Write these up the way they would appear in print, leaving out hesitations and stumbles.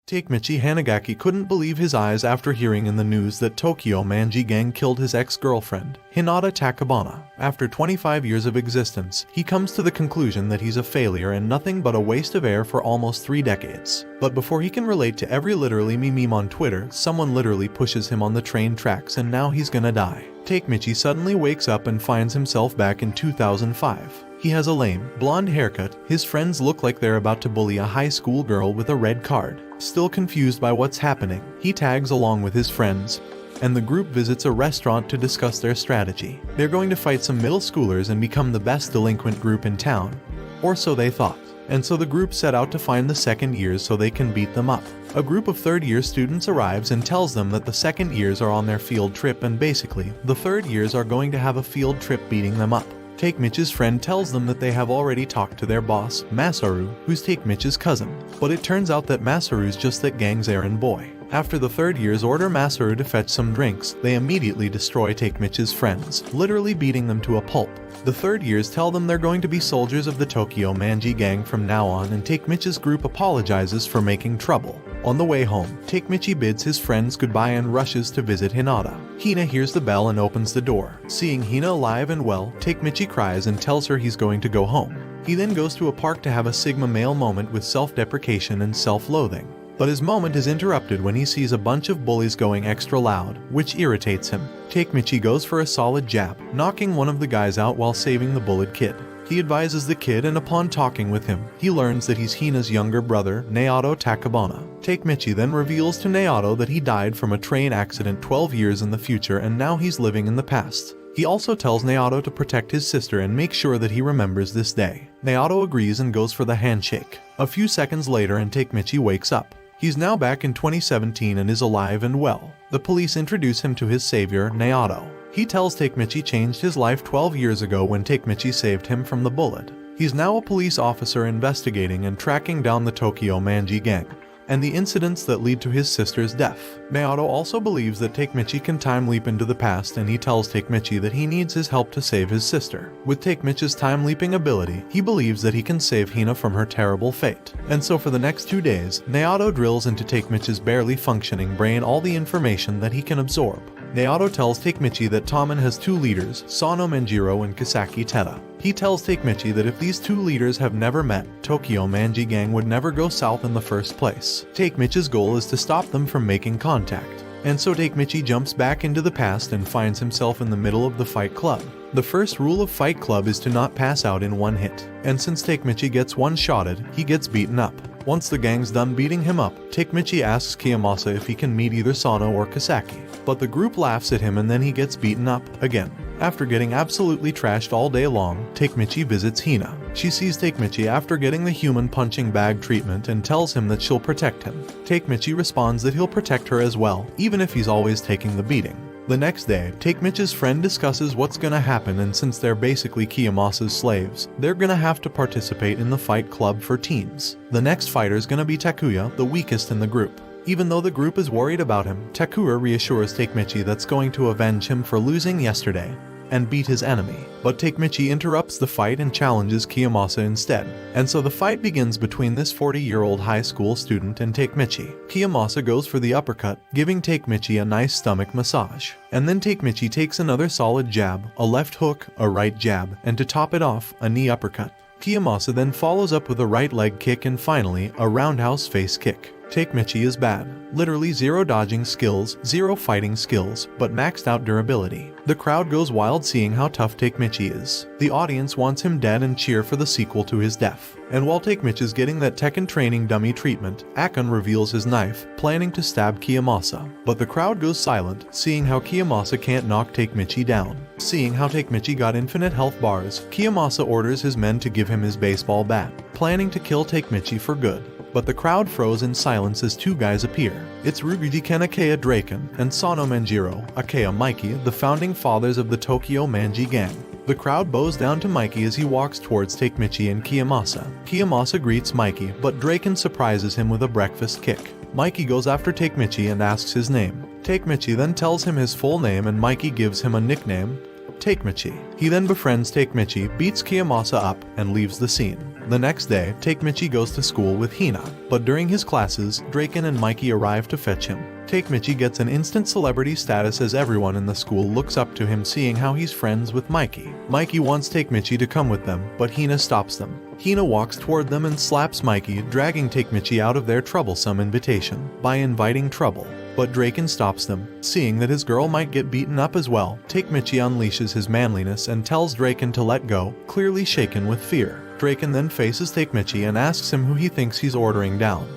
Takemichi Hanagaki couldn't believe his eyes after hearing in the news that Tokyo Manji Gang killed his ex-girlfriend, Hinata Takabana. After 25 years of existence, he comes to the conclusion that he's a failure and nothing but a waste of air for almost 3 decades. But before he can relate to every literally meme on Twitter, someone literally pushes him on the train tracks and now he's gonna die. Takemichi suddenly wakes up and finds himself back in 2005. He has a lame, blonde haircut, his friends look like they're about to bully a high school girl with a red card. Still confused by what's happening, he tags along with his friends, and the group visits a restaurant to discuss their strategy. They're going to fight some middle schoolers and become the best delinquent group in town. Or so they thought. And so the group set out to find the second years so they can beat them up. A group of third-year students arrives and tells them that the second years are on their field trip and basically, the third years are going to have a field trip beating them up. Takemichi's friend tells them that they have already talked to their boss, Masaru, who's Takemichi's cousin. But it turns out that Masaru's just that gang's errand boy. After the third years order Masaru to fetch some drinks, they immediately destroy Takemichi's friends, literally beating them to a pulp. The third years tell them they're going to be soldiers of the Tokyo Manji Gang from now on, and Takemichi's group apologizes for making trouble. On the way home, Takemichi bids his friends goodbye and rushes to visit Hinata. Hina hears the bell and opens the door. Seeing Hina alive and well, Takemichi cries and tells her he's going to go home. He then goes to a park to have a Sigma male moment with self-deprecation and self-loathing. But his moment is interrupted when he sees a bunch of bullies going extra loud, which irritates him. Takemichi goes for a solid jab, knocking one of the guys out while saving the bullied kid. He advises the kid, and upon talking with him, he learns that he's Hina's younger brother, Naoto Takabana. Takemichi then reveals to Naoto that he died from a train accident 12 years in the future and now he's living in the past. He also tells Naoto to protect his sister and make sure that he remembers this day. Naoto agrees and goes for the handshake. A few seconds later and Takemichi wakes up. He's now back in 2017 and is alive and well. The police introduce him to his savior, Naoto. He tells Takemichi changed his life 12 years ago when Takemichi saved him from the bullet. He's now a police officer investigating and tracking down the Tokyo Manji Gang and the incidents that lead to his sister's death. Naoto also believes that Takemichi can time leap into the past, and he tells Takemichi that he needs his help to save his sister. With Takemichi's time leaping ability, he believes that he can save Hina from her terrible fate. And so for the next 2 days, Naoto drills into Takemichi's barely functioning brain all the information that he can absorb. Naoto tells Takemichi that Tommen has 2 leaders, Sano Manjiro and Kisaki Teta. He tells Takemichi that if these 2 leaders have never met, Tokyo Manji Gang would never go south in the first place. Takemichi's goal is to stop them from making contact. And so Takemichi jumps back into the past and finds himself in the middle of the Fight Club. The first rule of Fight Club is to not pass out in one hit. And since Takemichi gets one-shotted, he gets beaten up. Once the gang's done beating him up, Takemichi asks Kiyomasa if he can meet either Sano or Kisaki. But the group laughs at him and then he gets beaten up again. After getting absolutely trashed all day long, Takemichi visits Hina. She sees Takemichi after getting the human punching bag treatment and tells him that she'll protect him. Takemichi responds that he'll protect her as well, even if he's always taking the beating. The next day, Takemichi's friend discusses what's gonna happen, and since they're basically Kiyomasa's slaves, they're gonna have to participate in the Fight Club for teams. The next fighter's gonna be Takuya, the weakest in the group. Even though the group is worried about him, Takuya reassures Takemichi that's going to avenge him for losing yesterday and beat his enemy. But Takemichi interrupts the fight and challenges Kiyomasa instead. And so the fight begins between this 40-year-old high school student and Takemichi. Kiyomasa goes for the uppercut, giving Takemichi a nice stomach massage. And then Takemichi takes another solid jab, a left hook, a right jab, and to top it off, a knee uppercut. Kiyomasa then follows up with a right leg kick and finally, a roundhouse face kick. Takemichi is bad. Literally 0 dodging skills, 0 fighting skills, but maxed out durability. The crowd goes wild seeing how tough Takemichi is. The audience wants him dead and cheer for the sequel to his death. And while Takemichi is getting that Tekken training dummy treatment, Akon reveals his knife, planning to stab Kiyomasa. But the crowd goes silent, seeing how Kiyomasa can't knock Takemichi down. Seeing how Takemichi got infinite health bars, Kiyomasa orders his men to give him his baseball bat, planning to kill Takemichi for good. But the crowd froze in silence as 2 guys appear. It's Ryuji-ken Akea Draken and Sano Manjiro, Akea Mikey, the founding fathers of the Tokyo Manji Gang. The crowd bows down to Mikey as he walks towards Takemichi and Kiyomasa. Kiyomasa greets Mikey, but Draken surprises him with a breakfast kick. Mikey goes after Takemichi and asks his name. Takemichi then tells him his full name and Mikey gives him a nickname, Takemichi. He then befriends Takemichi, beats Kiyomasa up, and leaves the scene. The next day, Takemichi goes to school with Hina, but during his classes, Draken and Mikey arrive to fetch him. Takemichi gets an instant celebrity status as everyone in the school looks up to him, seeing how he's friends with Mikey. Mikey wants Takemichi to come with them, but Hina stops them. Hina walks toward them and slaps Mikey, dragging Takemichi out of their troublesome invitation by inviting trouble. But Draken stops them, seeing that his girl might get beaten up as well. Takemichi unleashes his manliness and tells Draken to let go, clearly shaken with fear. Draken then faces Takemichi and asks him who he thinks he's ordering down.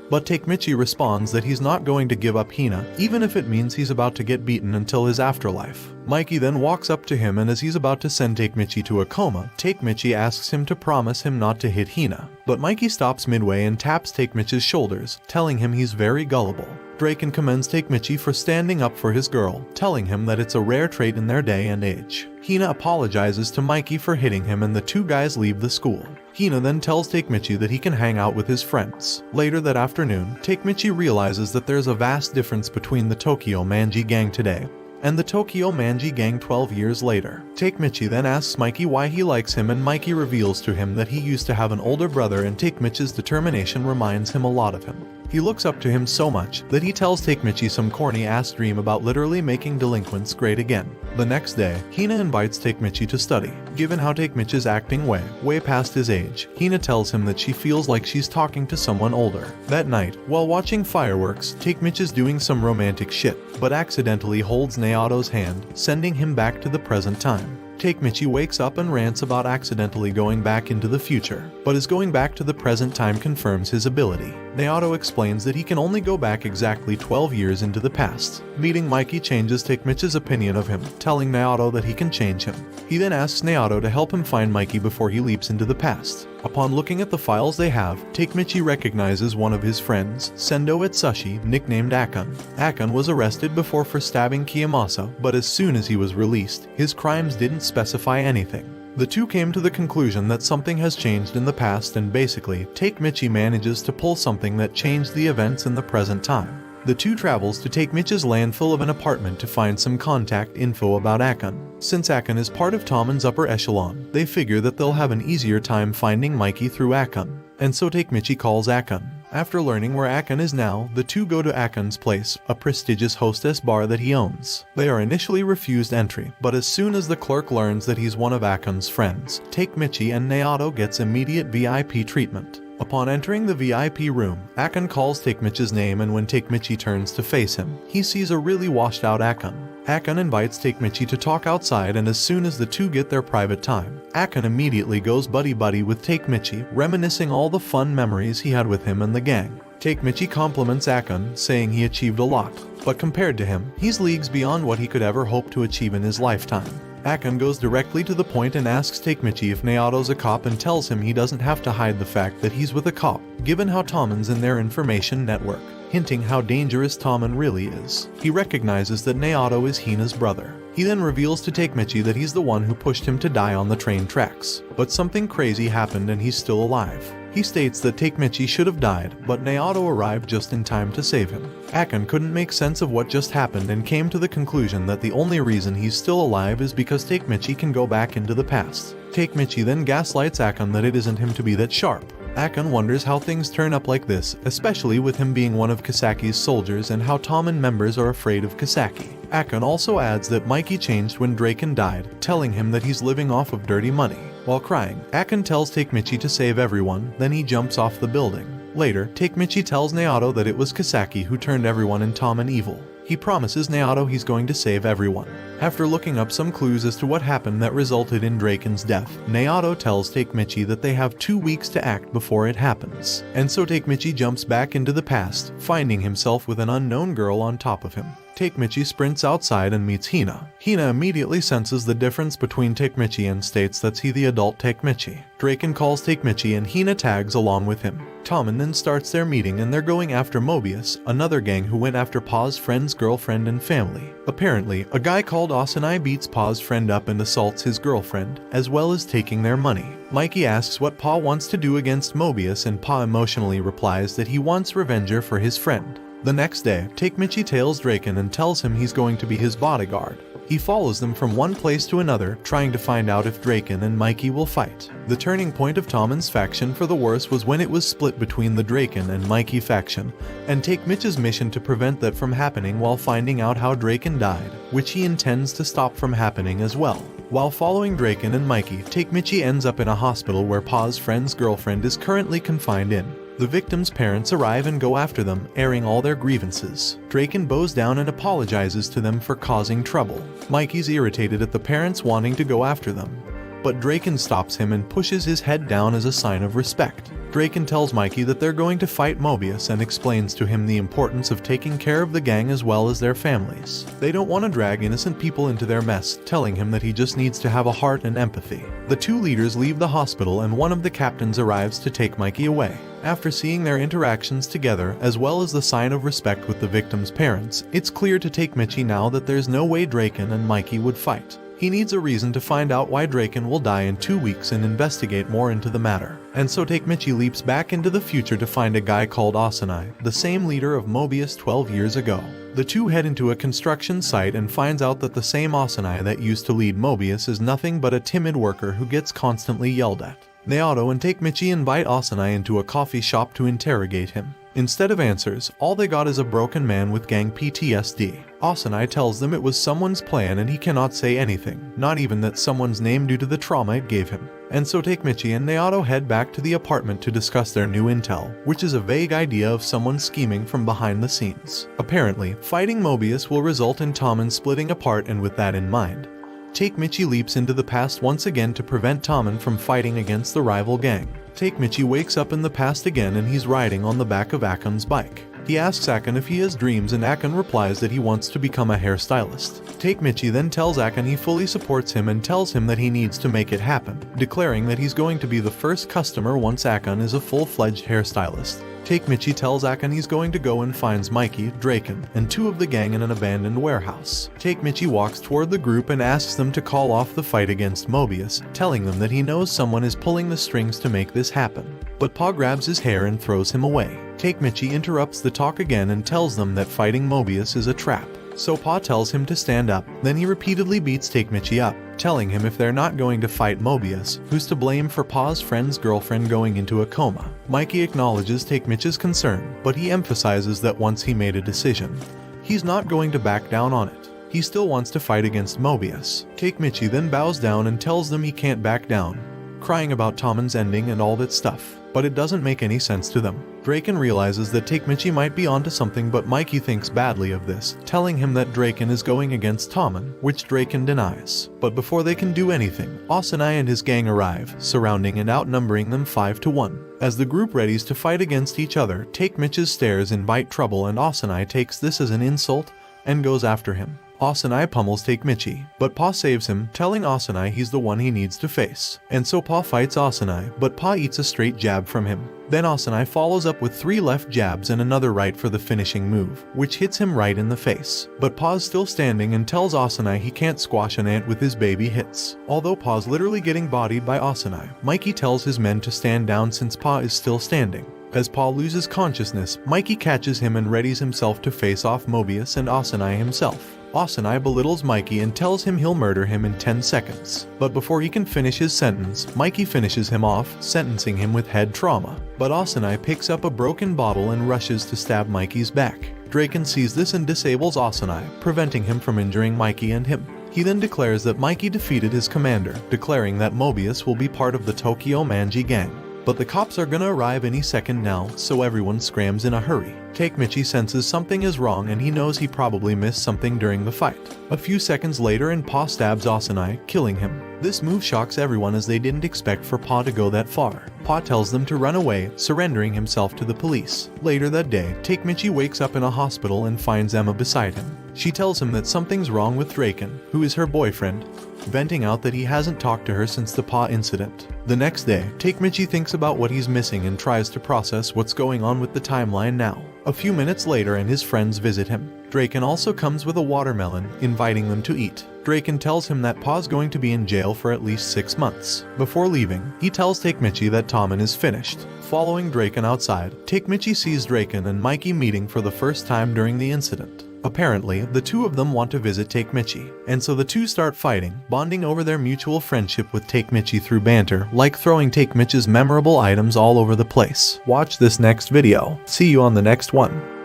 But Takemichi responds that he's not going to give up Hina, even if it means he's about to get beaten until his afterlife. Mikey then walks up to him, and as he's about to send Takemichi to a coma, Takemichi asks him to promise him not to hit Hina. But Mikey stops midway and taps Takemichi's shoulders, telling him he's very gullible. Draken commends Takemichi for standing up for his girl, telling him that it's a rare trait in their day and age. Hina apologizes to Mikey for hitting him, and the two guys leave the school. Hina then tells Takemichi that he can hang out with his friends. Later that afternoon, Takemichi realizes that there's a vast difference between the Tokyo Manji gang today and the Tokyo Manji gang 12 years later. Takemichi then asks Mikey why he likes him, and Mikey reveals to him that he used to have an older brother, and Takemichi's determination reminds him a lot of him. He looks up to him so much that he tells Takemichi some corny-ass dream about literally making delinquents great again. The next day, Hina invites Takemichi to study. Given how Takemichi's acting way past his age, Hina tells him that she feels like she's talking to someone older. That night, while watching fireworks, Takemichi's doing some romantic shit, but accidentally holds Naoto's hand, sending him back to the present time. Takemichi wakes up and rants about accidentally going back into the future, but his going back to the present time confirms his ability. Naoto explains that he can only go back exactly 12 years into the past. Meeting Mikey changes Takemichi's opinion of him, telling Naoto that he can change him. He then asks Naoto to help him find Mikey before he leaps into the past. Upon looking at the files they have, Takemichi recognizes one of his friends, Sendo Itsushi, nicknamed Akon. Akon was arrested before for stabbing Kiyomasa, but as soon as he was released, his crimes didn't specify anything. The two came to the conclusion that something has changed in the past, and basically, Takemichi manages to pull something that changed the events in the present time. The two travels to Takemichi's landfill of an apartment to find some contact info about Akon. Since Akon is part of Toman's upper echelon, they figure that they'll have an easier time finding Mikey through Akon, and so Takemichi calls Akon. After learning where Akon is now, the two go to Akon's place, a prestigious hostess bar that he owns. They are initially refused entry, but as soon as the clerk learns that he's one of Akon's friends, Takemichi and Naoto gets immediate VIP treatment. Upon entering the VIP room, Akon calls Takemichi's name, and when Takemichi turns to face him, he sees a really washed out Akon. Akon invites Takemichi to talk outside, and as soon as the two get their private time, Akon immediately goes buddy-buddy with Takemichi, reminiscing all the fun memories he had with him and the gang. Takemichi compliments Akon, saying he achieved a lot, but compared to him, he's leagues beyond what he could ever hope to achieve in his lifetime. Akon goes directly to the point and asks Takemichi if Naoto's a cop, and tells him he doesn't have to hide the fact that he's with a cop, given how Toman's in their information network, hinting how dangerous Toman really is. He recognizes that Naoto is Hina's brother. He then reveals to Takemichi that he's the one who pushed him to die on the train tracks, but something crazy happened and he's still alive. He states that Takemichi should have died, but Naoto arrived just in time to save him. Akon couldn't make sense of what just happened and came to the conclusion that the only reason he's still alive is because Takemichi can go back into the past. Takemichi then gaslights Akon that it isn't him to be that sharp. Akon wonders how things turn up like this, especially with him being one of Kisaki's soldiers, and how Toman members are afraid of Kisaki. Akon also adds that Mikey changed when Draken died, telling him that he's living off of dirty money. While crying, Akon tells Takemichi to save everyone, then he jumps off the building. Later, Takemichi tells Naoto that it was Kisaki who turned everyone in Toman evil. He promises Naoto he's going to save everyone. After looking up some clues as to what happened that resulted in Draken's death, Naoto tells Takemichi that they have 2 weeks to act before it happens. And so Takemichi jumps back into the past, finding himself with an unknown girl on top of him. Takemichi sprints outside and meets Hina. Hina immediately senses the difference between Takemichi and states that's he the adult Takemichi. Draken calls Takemichi and Hina tags along with him. Toman then starts their meeting and they're going after Mobius, another gang who went after Pa's friend's girlfriend and family. Apparently, a guy called Asanai beats Pa's friend up and assaults his girlfriend, as well as taking their money. Mikey asks what Pa wants to do against Mobius, and Pa emotionally replies that he wants revenger for his friend. The next day, Takemichi tails Draken and tells him he's going to be his bodyguard. He follows them from one place to another, trying to find out if Draken and Mikey will fight. The turning point of Tommen's faction for the worse was when it was split between the Draken and Mikey faction, and Take Mitch's mission to prevent that from happening while finding out how Draken died, which he intends to stop from happening as well. While following Draken and Mikey, Take Mitchie ends up in a hospital where Pa's friend's girlfriend is currently confined in. The victims' parents arrive and go after them, airing all their grievances. Draken bows down and apologizes to them for causing trouble. Mikey's irritated at the parents wanting to go after them, but Draken stops him and pushes his head down as a sign of respect. Draken tells Mikey that they're going to fight Mobius and explains to him the importance of taking care of the gang as well as their families. They don't want to drag innocent people into their mess, telling him that he just needs to have a heart and empathy. The two leaders leave the hospital and one of the captains arrives to take Mikey away. After seeing their interactions together, as well as the sign of respect with the victims' parents, it's clear to Take Mitchie now that there's no way Draken and Mikey would fight. He needs a reason to find out why Draken will die in 2 weeks and investigate more into the matter. And so Take Mitchie leaps back into the future to find a guy called Asanai, the same leader of Mobius 12 years ago. The two head into a construction site and finds out that the same Asanai that used to lead Mobius is nothing but a timid worker who gets constantly yelled at. Naoto and Take Mitchie invite Asanai into a coffee shop to interrogate him. Instead of answers, all they got is a broken man with gang PTSD. Asanai tells them it was someone's plan and he cannot say anything, not even that someone's name due to the trauma it gave him. And so Take Mitchie and Naoto head back to the apartment to discuss their new intel, which is a vague idea of someone scheming from behind the scenes. Apparently, fighting Mobius will result in Tommen splitting apart, and with that in mind, Take Mitchie leaps into the past once again to prevent Tommen from fighting against the rival gang. Take Mitchie wakes up in the past again and he's riding on the back of Akon's bike. He asks Akon if he has dreams and Akon replies that he wants to become a hairstylist. Take Mitchie then tells Akon he fully supports him and tells him that he needs to make it happen, declaring that he's going to be the first customer once Akon is a full-fledged hairstylist. Take Mitchie tells Akon he's going to go and finds Mikey, Draken, and two of the gang in an abandoned warehouse. Take Mitchie walks toward the group and asks them to call off the fight against Mobius, telling them that he knows someone is pulling the strings to make this happen. But Pa grabs his hair and throws him away. Take Mitchie interrupts the talk again and tells them that fighting Mobius is a trap. So Pa tells him to stand up, then he repeatedly beats Take Mitchie up, telling him if they're not going to fight Mobius, who's to blame for Pa's friend's girlfriend going into a coma. Mikey acknowledges Take Mitchie's concern, but he emphasizes that once he made a decision, he's not going to back down on it. He still wants to fight against Mobius. Take Mitchie then bows down and tells them he can't back down, crying about Tommen's ending and all that stuff, but it doesn't make any sense to them. Draken realizes that Take Mitchie might be onto something, but Mikey thinks badly of this, telling him that Draken is going against Tommen, which Draken denies. But before they can do anything, Asanai and his gang arrive, surrounding and outnumbering them 5-1. As the group readies to fight against each other, Take Mitch's stares invite trouble and Asanai takes this as an insult and goes after him. Asanai pummels Take Mitchie, but Pa saves him, telling Asanai he's the one he needs to face. And so Pa fights Asanai, but Pa eats a straight jab from him. Then Asanai follows up with 3 left jabs and another right for the finishing move, which hits him right in the face. But Pa's still standing and tells Asanai he can't squash an ant with his baby hits. Although Pa's literally getting bodied by Asanai, Mikey tells his men to stand down since Pa is still standing. As Pa loses consciousness, Mikey catches him and readies himself to face off Mobius and Asanai himself. Asanai belittles Mikey and tells him he'll murder him in 10 seconds. But before he can finish his sentence, Mikey finishes him off, sentencing him with head trauma. But Asanai picks up a broken bottle and rushes to stab Mikey's back. Draken sees this and disables Asanai, preventing him from injuring Mikey and him. He then declares that Mikey defeated his commander, declaring that Mobius will be part of the Tokyo Manji gang. But the cops are gonna arrive any second now, so everyone scrams in a hurry. Take Mitchie senses something is wrong and he knows he probably missed something during the fight. A few seconds later and Pa stabs Asanai, killing him. This move shocks everyone as they didn't expect for Pa to go that far. Pa tells them to run away, surrendering himself to the police. Later that day, Take Mitchie wakes up in a hospital and finds Emma beside him. She tells him that something's wrong with Draken, who is her boyfriend, venting out that he hasn't talked to her since the Pa incident. The next day, Take Mitchie thinks about what he's missing and tries to process what's going on with the timeline now. A few minutes later and his friends visit him. Draken also comes with a watermelon, inviting them to eat. Draken tells him that Pa's going to be in jail for at least 6 months. Before leaving, he tells Take Mitchie that Tommen is finished. Following Draken outside, Take Mitchie sees Draken and Mikey meeting for the first time during the incident. Apparently, the two of them want to visit Takemichi, and so the two start fighting, bonding over their mutual friendship with Takemichi through banter, like throwing Takemichi's memorable items all over the place. Watch this next video. See you on the next one.